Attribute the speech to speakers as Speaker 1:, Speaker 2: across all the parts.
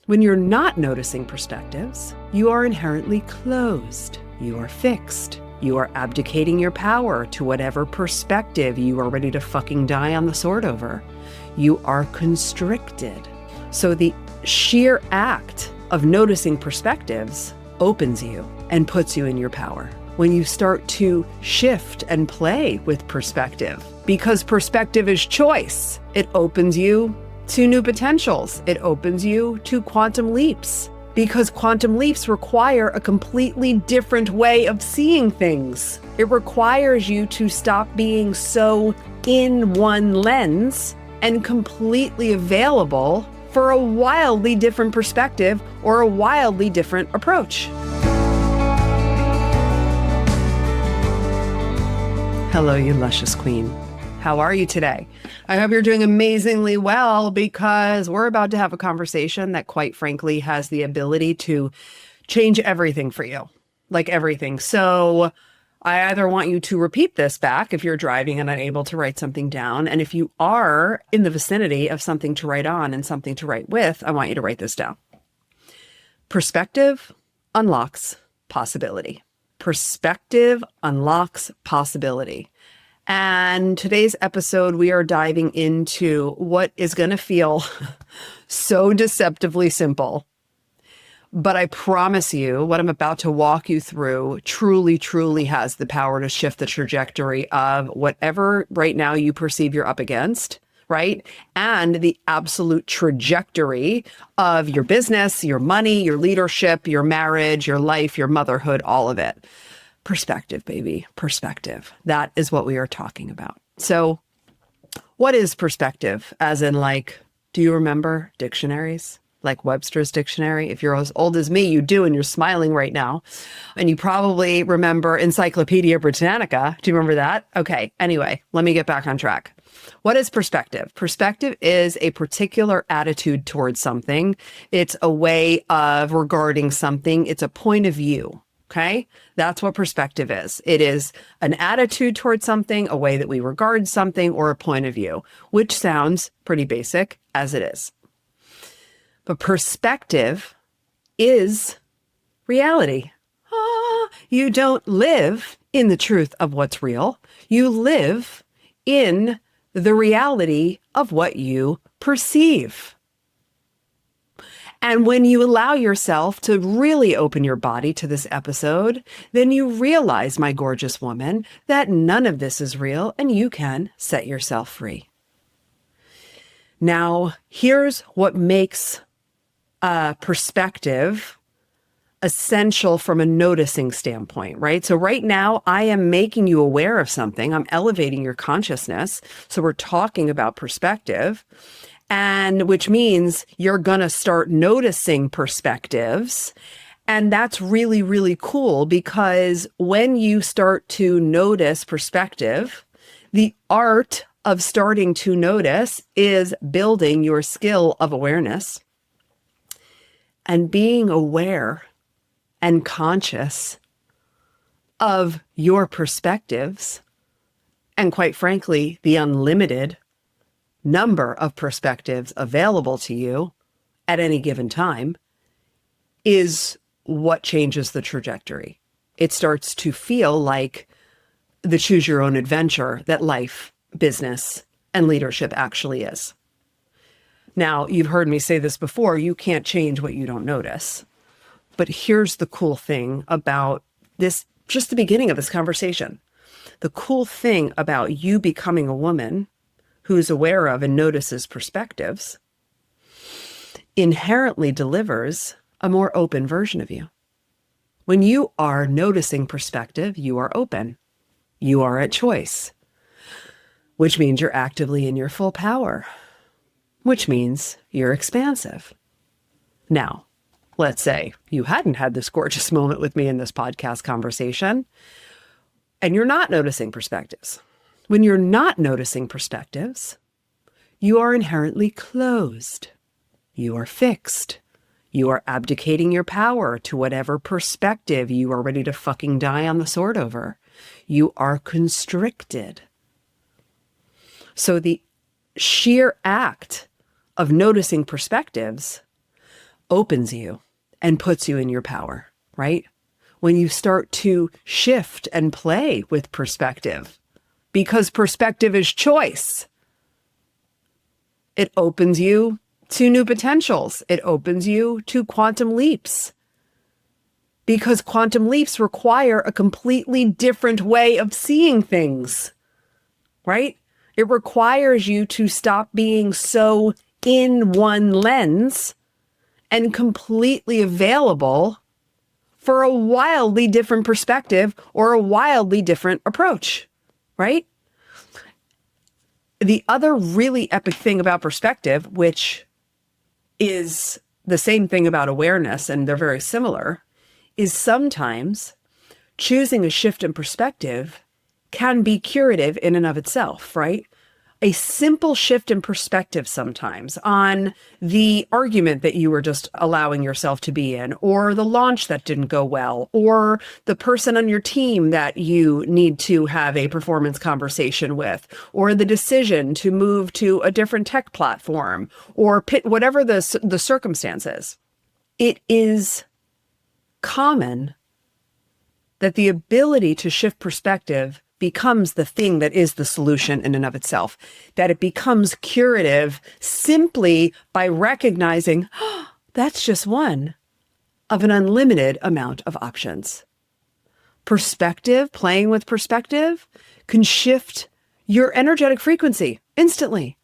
Speaker 1: When you're not noticing perspectives, you are inherently closed. You are fixed. You are abdicating your power to whatever perspective you are ready to fucking die on the sword over. You are constricted. So the sheer act of noticing perspectives opens you and puts you in your power. When you start to shift and play with perspective, because perspective is choice, it opens you to new potentials. It opens you to quantum leaps, because quantum leaps require a completely different way of seeing things. It requires you to stop being so in one lens and completely available for a wildly different perspective or a wildly different approach. Hello, you luscious queen. How are you today? I hope you're doing amazingly well, because we're about to have a conversation that, quite frankly, has the ability to change everything for you, like everything. So I either want you to repeat this back if you're driving and unable to write something down. And if you are in the vicinity of something to write on and something to write with, I want you to write this down. Perspective unlocks possibility. Perspective unlocks possibility. And today's episode, we are diving into what is going to feel so deceptively simple. But I promise you, what I'm about to walk you through truly, truly has the power to shift the trajectory of whatever right now you perceive you're up against, right? And the absolute trajectory of your business, your money, your leadership, your marriage, your life, your motherhood, all of it. Perspective, baby, perspective. That is what we are talking about. So what is perspective? As in, like, do you remember dictionaries? Like Webster's dictionary? If you're as old as me, you do, and you're smiling right now. And you probably remember Encyclopedia Britannica. Do you remember that? Okay, anyway, let me get back on track. What is perspective? Perspective is a particular attitude towards something. It's a way of regarding something. It's a point of view. Okay, that's what perspective is. It is an attitude towards something, a way that we regard something, or a point of view, which sounds pretty basic as it is. But perspective is reality. You don't live in the truth of what's real. You live in the reality of what you perceive. And when you allow yourself to really open your body to this episode, then you realize, my gorgeous woman, that none of this is real and you can set yourself free. Now, here's what makes perspective essential from a noticing standpoint, right? So right now, I am making you aware of something. I'm elevating your consciousness. So we're talking about perspective. And which means you're going to start noticing perspectives. And that's really, really cool, because when you start to notice perspective, the art of starting to notice is building your skill of awareness and being aware and conscious of your perspectives. And quite frankly, the unlimited number of perspectives available to you at any given time is what changes the trajectory. It starts to feel like the choose your own adventure that life, business, and leadership actually is. Now, you've heard me say this before, you can't change what you don't notice. But here's the cool thing about this, just the beginning of this conversation. The cool thing about you becoming a woman who's aware of and notices perspectives inherently delivers a more open version of you. When you are noticing perspective, you are open. You are at choice, which means you're actively in your full power, which means you're expansive. Now, let's say you hadn't had this gorgeous moment with me in this podcast conversation, and you're not noticing perspectives. When you're not noticing perspectives, you are inherently closed. You are fixed. You are abdicating your power to whatever perspective you are ready to fucking die on the sword over. You are constricted. So the sheer act of noticing perspectives opens you and puts you in your power, right? When you start to shift and play with perspective, because perspective is choice. It opens you to new potentials. It opens you to quantum leaps, because quantum leaps require a completely different way of seeing things, right? It requires you to stop being so in one lens and completely available for a wildly different perspective or a wildly different approach, right? The other really epic thing about perspective, which is the same thing about awareness, and they're very similar, is sometimes choosing a shift in perspective can be curative in and of itself, right? A simple shift in perspective sometimes on the argument that you were just allowing yourself to be in, or the launch that didn't go well, or the person on your team that you need to have a performance conversation with, or the decision to move to a different tech platform, or whatever the circumstances. It is common that the ability to shift perspective becomes the thing that is the solution in and of itself, that it becomes curative simply by recognizing, oh, that's just one of an unlimited amount of options. Perspective, playing with perspective, can shift your energetic frequency instantly.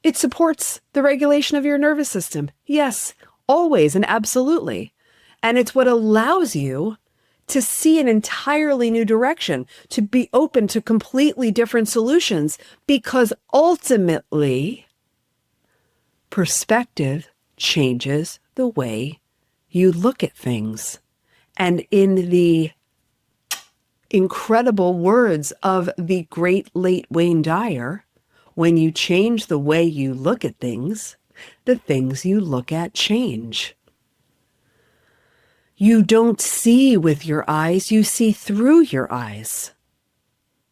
Speaker 1: It supports the regulation of your nervous system. Yes, always and absolutely. And it's what allows you to see an entirely new direction, to be open to completely different solutions, because ultimately, perspective changes the way you look at things. And in the incredible words of the great late Wayne Dyer, when you change the way you look at things, the things you look at change. You don't see with your eyes, you see through your eyes.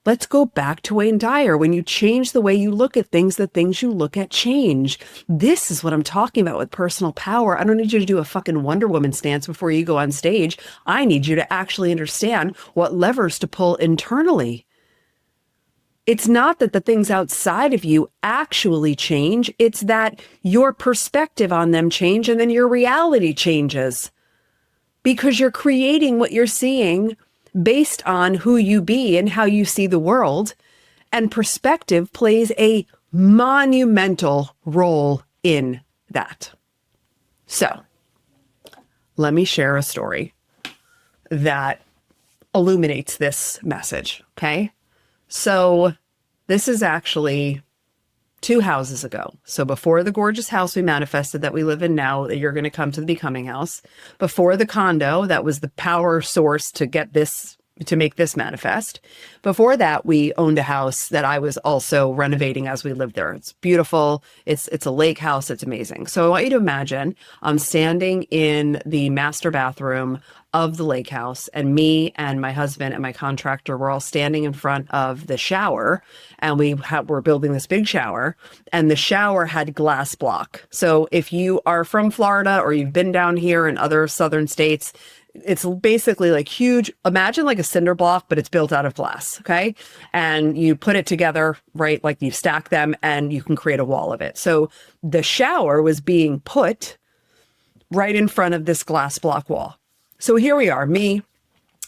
Speaker 1: Let's go back to Wayne Dyer. When you change the way you look at things, the things you look at change. This is what I'm talking about with personal power. I don't need you to do a fucking Wonder Woman stance before you go on stage. I need you to actually understand what levers to pull internally. It's not that the things outside of you actually change. It's that your perspective on them change, and then your reality changes. Because you're creating what you're seeing based on who you be and how you see the world. And perspective plays a monumental role in that. So, let me share a story that illuminates this message, okay? So, this is actually 2 houses ago. So before the gorgeous house we manifested that we live in now, that you're going to come to the becoming house, before the condo that was the power source to get this, to make this manifest. Before that, we owned a house that I was also renovating as we lived there. It's beautiful. It's a lake house. It's amazing. So I want you to imagine I'm standing in the master bathroom of the lake house, and me and my husband and my contractor were all standing in front of the shower, and we're building this big shower, and the shower had glass block. So if you are from Florida or you've been down here in other southern states, it's basically like huge, imagine like a cinder block, but it's built out of glass, okay? And you put it together, right? Like you stack them and you can create a wall of it. So the shower was being put right in front of this glass block wall. So here we are, me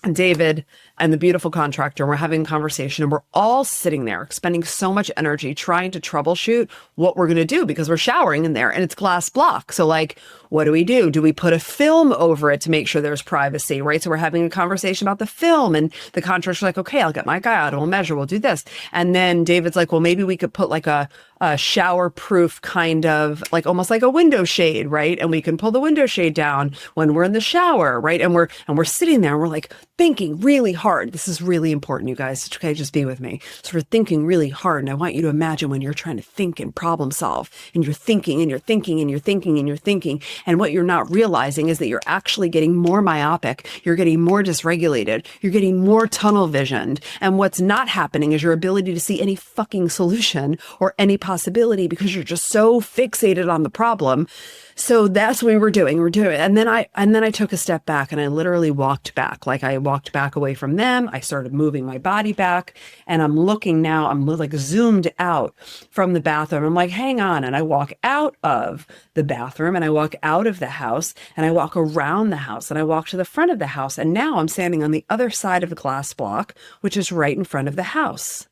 Speaker 1: and David and the beautiful contractor. We're having a conversation, and we're all sitting there expending so much energy trying to troubleshoot what we're going to do, because we're showering in there and it's glass block. So like, what do? Do we put a film over it to make sure there's privacy, right? So we're having a conversation about the film, and the contractor's like, okay, I'll get my guy out and we'll measure, we'll do this. And then David's like, well, maybe we could put like a shower proof kind of like almost like a window shade, right? And we can pull the window shade down when we're in the shower, right? And we're sitting there and we're like thinking really hard. This is really important, you guys. Okay, just be with me. So we're thinking really hard. And I want you to imagine when you're trying to think and problem solve, and you're thinking and you're thinking and you're thinking and you're thinking. And what you're not realizing is that you're actually getting more myopic. You're getting more dysregulated. You're getting more tunnel visioned. And what's not happening is your ability to see any fucking solution or any possibility possibility because you're just so fixated on the problem. So that's what we were doing. And then I took a step back and I literally walked back. Like I walked back away from them. I started moving my body back and I'm looking now, I'm like zoomed out from the bathroom. I'm like, hang on. And I walk out of the bathroom and I walk out of the house and I walk around the house and I walk to the front of the house. And now I'm standing on the other side of the glass block, which is right in front of the house.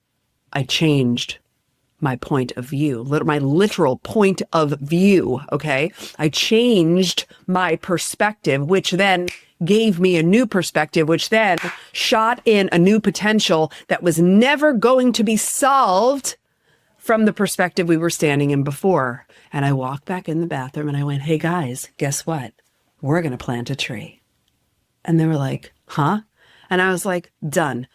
Speaker 1: I changed my point of view, my literal point of view, okay? I changed my perspective, which then gave me a new perspective, which then shot in a new potential that was never going to be solved from the perspective we were standing in before. And I walked back in the bathroom and I went, hey guys, guess what? We're going to plant a tree. And they were like, huh? And I was like, done.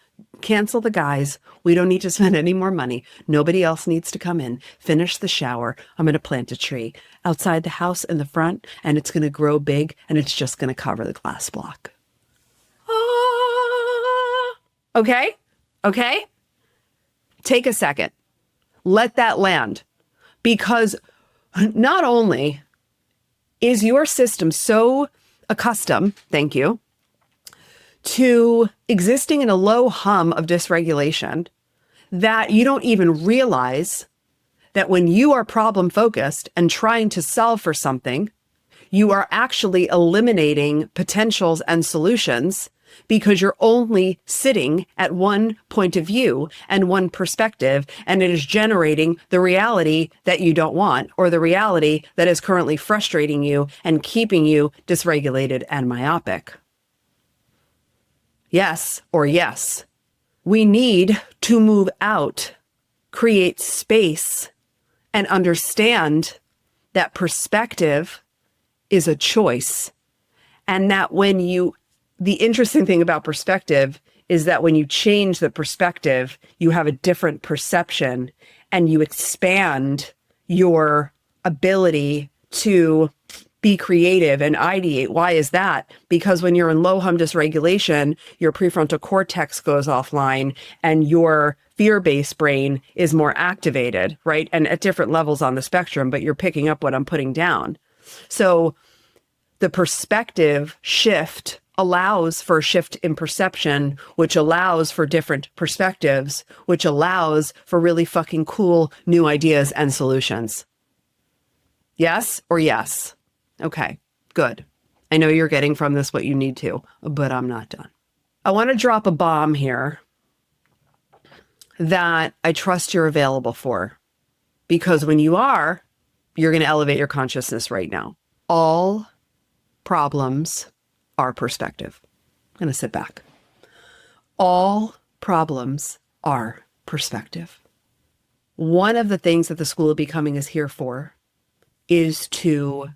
Speaker 1: Cancel the guys. We don't need to spend any more money. Nobody else needs to come in. Finish the shower. I'm going to plant a tree outside the house in the front, and it's going to grow big, and it's just going to cover the glass block. Okay? Okay? Take a second. Let that land. Because not only is your system so accustomed, thank you, to existing in a low hum of dysregulation that you don't even realize that when you are problem focused and trying to solve for something, you are actually eliminating potentials and solutions because you're only sitting at one point of view and one perspective, and it is generating the reality that you don't want or the reality that is currently frustrating you and keeping you dysregulated and myopic. Yes or yes. We need to move out, create space, and understand that perspective is a choice. And that the interesting thing about perspective is that when you change the perspective, you have a different perception and you expand your ability to be creative and ideate. Why is that? Because when you're in low hum dysregulation, your prefrontal cortex goes offline and your fear-based brain is more activated, right? And at different levels on the spectrum, but you're picking up what I'm putting down. So the perspective shift allows for a shift in perception, which allows for different perspectives, which allows for really fucking cool new ideas and solutions. Yes or yes? Okay, good. I know you're getting from this what you need to, but I'm not done. I want to drop a bomb here that I trust you're available for, because when you are, you're going to elevate your consciousness right now. All problems are perspective. I'm going to sit back. All problems are perspective. One of the things that the School of Becoming is here for is to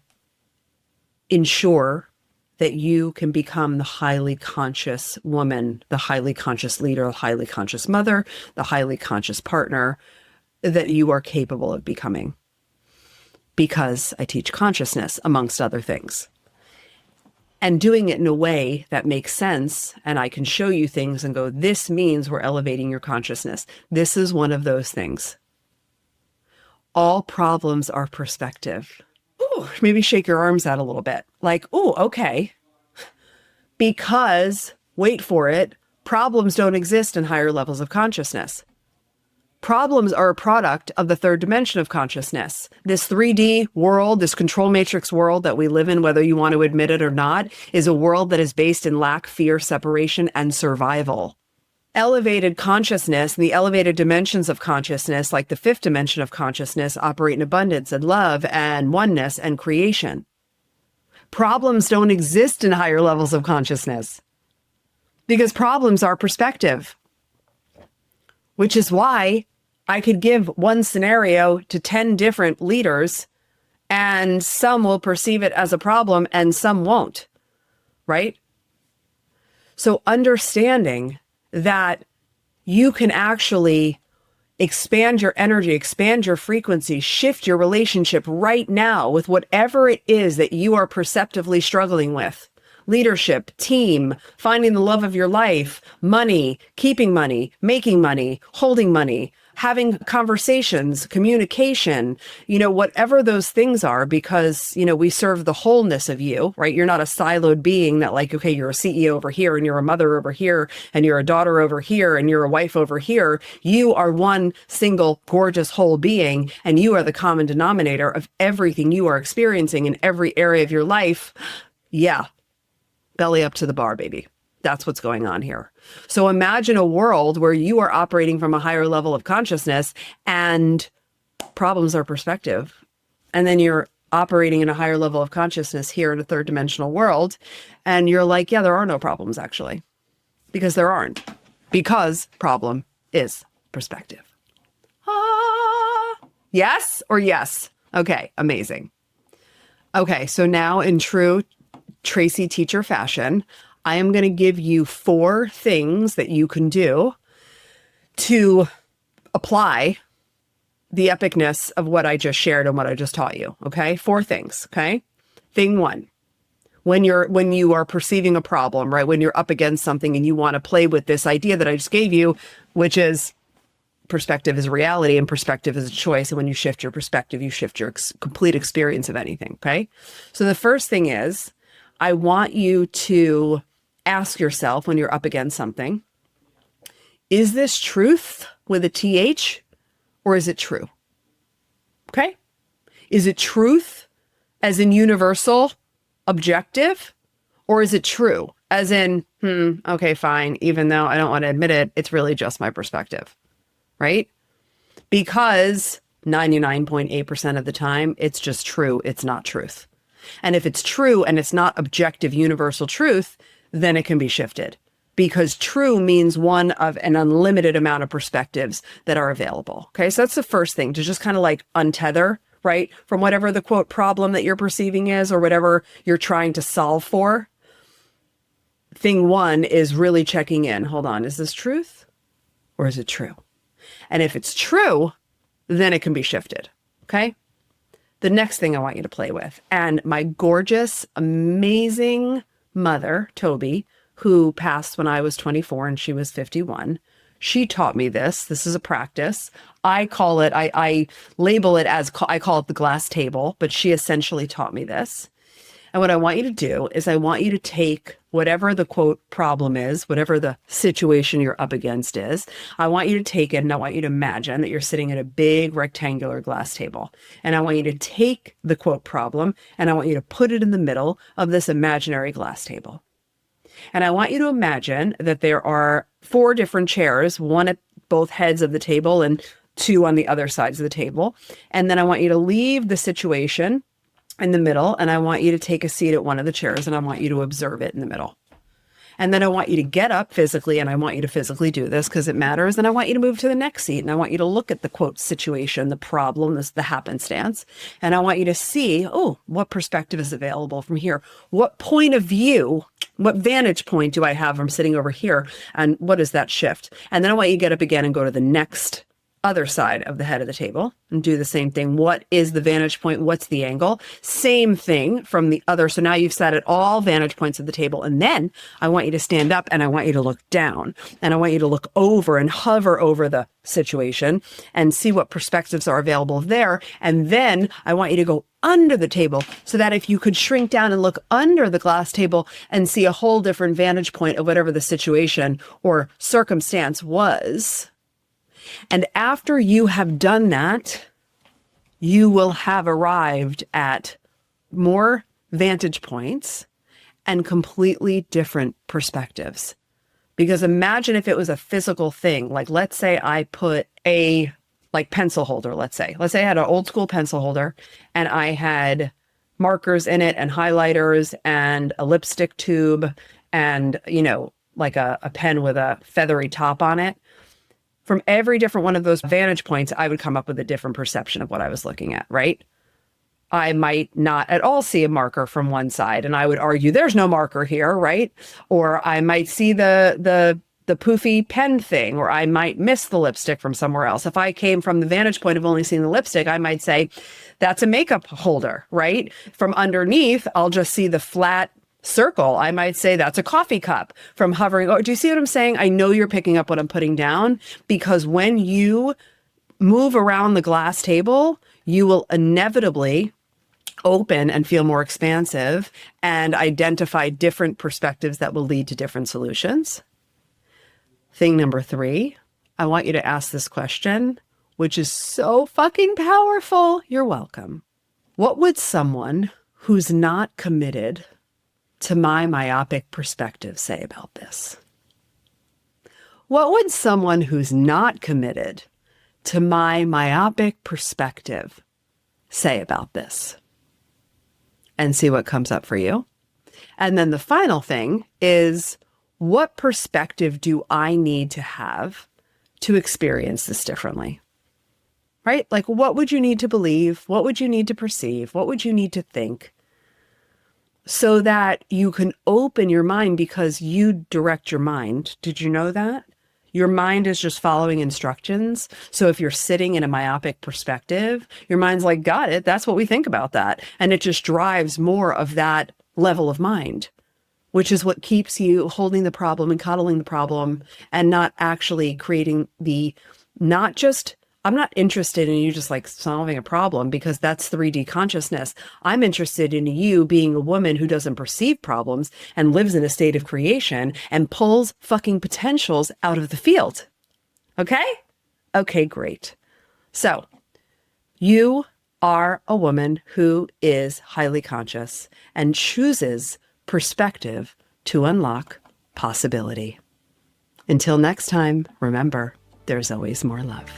Speaker 1: ensure that you can become the highly conscious woman, the highly conscious leader, the highly conscious mother, the highly conscious partner that you are capable of becoming. Because I teach consciousness, amongst other things. And doing it in a way that makes sense, and I can show you things and go, this means we're elevating your consciousness. This is one of those things. All problems are perspective. Ooh, maybe shake your arms out a little bit. Like, ooh, okay. Because, wait for it, problems don't exist in higher levels of consciousness. Problems are a product of the third dimension of consciousness. This 3D world, this control matrix world that we live in, whether you want to admit it or not, is a world that is based in lack, fear, separation, and survival. Elevated consciousness and the elevated dimensions of consciousness, like the fifth dimension of consciousness, operate in abundance and love and oneness and creation. Problems don't exist in higher levels of consciousness because problems are perspective, which is why I could give one scenario to 10 different leaders and some will perceive it as a problem and some won't, right? So understanding that you can actually expand your energy, expand your frequency, shift your relationship right now with whatever it is that you are perceptively struggling with. Leadership, team, finding the love of your life, money, keeping money, making money, holding money, having conversations, communication, whatever those things are, because, we serve the wholeness of you, right? You're not a siloed being that like, okay, you're a CEO over here and you're a mother over here and you're a daughter over here and you're a wife over here. You are one single gorgeous whole being, and you are the common denominator of everything you are experiencing in every area of your life. Yeah. Belly up to the bar, baby. That's what's going on here. So imagine a world where you are operating from a higher level of consciousness and problems are perspective. And then you're operating in a higher level of consciousness here in a third dimensional world. And you're like, yeah, there are no problems actually, because there aren't, because problem is perspective. Yes or yes? Okay, amazing. Okay, so now in true Tracy teacher fashion, I am going to give you 4 things that you can do to apply the epicness of what I just shared and what I just taught you. Okay. 4 things. Okay. Thing 1, when you are perceiving a problem, right? When you're up against something and you want to play with this idea that I just gave you, which is perspective is reality and perspective is a choice. And when you shift your perspective, you shift your complete experience of anything. Okay. So the first thing is, I want you to ask yourself when you're up against something, is this truth with a TH or is it true? Okay. Is it truth as in universal, objective, or is it true as in, okay, fine. Even though I don't want to admit it, it's really just my perspective, right? Because 99.8% of the time, it's just true. It's not truth. And if it's true and it's not objective universal truth, then it can be shifted, because true means one of an unlimited amount of perspectives that are available. Okay. So that's the first thing, to just kind of like untether, right, from whatever the quote problem that you're perceiving is, or whatever you're trying to solve for. Thing 1 is really checking in. Hold on. Is this truth or is it true? And if it's true, then it can be shifted. Okay. The next thing I want you to play with, and my gorgeous, amazing mother, Toby, who passed when I was 24 and she was 51, she taught me this. This is a practice. I label it as, I call it the glass table, but she essentially taught me this. And what I want you to do is I want you to take whatever the quote problem is, whatever the situation you're up against is, I want you to take it and I want you to imagine that you're sitting at a big rectangular glass table. And I want you to take the quote problem and I want you to put it in the middle of this imaginary glass table. And I want you to imagine that there are 4 different chairs, one at both heads of the table and 2 on the other sides of the table. And then I want you to leave the situation in the middle, and I want you to take a seat at one of the chairs, and I want you to observe it in the middle. And then I want you to get up physically, and I want you to physically do this because it matters. And I want you to move to the next seat, and I want you to look at the quote situation, the problem, the happenstance. And I want you to see, oh, what perspective is available from here? What point of view, what vantage point do I have from sitting over here? And what is that shift? And then I want you to get up again and go to the next other side of the head of the table and do the same thing. What is the vantage point? What's the angle? Same thing from the other. So now you've sat at all vantage points of the table. And then I want you to stand up and I want you to look down and I want you to look over and hover over the situation and see what perspectives are available there. And then I want you to go under the table so that if you could shrink down and look under the glass table and see a whole different vantage point of whatever the situation or circumstance was. And after you have done that, you will have arrived at more vantage points and completely different perspectives. Because imagine if it was a physical thing, like let's say I put a pencil holder, let's say I had an old school pencil holder and I had markers in it and highlighters and a lipstick tube and, like a pen with a feathery top on it. From every different one of those vantage points, I would come up with a different perception of what I was looking at, right? I might not at all see a marker from one side, and I would argue there's no marker here, right? Or I might see the poofy pen thing, or I might miss the lipstick from somewhere else. If I came from the vantage point of only seeing the lipstick, I might say that's a makeup holder, right? From underneath, I'll just see the flat circle. I might say that's a coffee cup from hovering. Oh, do you see what I'm saying? I know you're picking up what I'm putting down, because when you move around the glass table, you will inevitably open and feel more expansive and identify different perspectives that will lead to different solutions. Thing number 3, I want you to ask this question, which is so fucking powerful. You're welcome. What would someone who's not committed to my myopic perspective say about this? What would someone who's not committed to my myopic perspective say about this? And see what comes up for you. And then the final thing is, what perspective do I need to have to experience this differently? Right? Like, what would you need to believe? What would you need to perceive? What would you need to think so that you can open your mind, because you direct your mind. Did you know that? Your mind is just following instructions. So if you're sitting in a myopic perspective, your mind's like, got it. That's what we think about that. And it just drives more of that level of mind, which is what keeps you holding the problem and coddling the problem and not actually creating not just, I'm not interested in you just like solving a problem, because that's 3D consciousness. I'm interested in you being a woman who doesn't perceive problems and lives in a state of creation and pulls fucking potentials out of the field. Okay? Okay, great. So you are a woman who is highly conscious and chooses perspective to unlock possibility. Until next time, remember, there's always more love.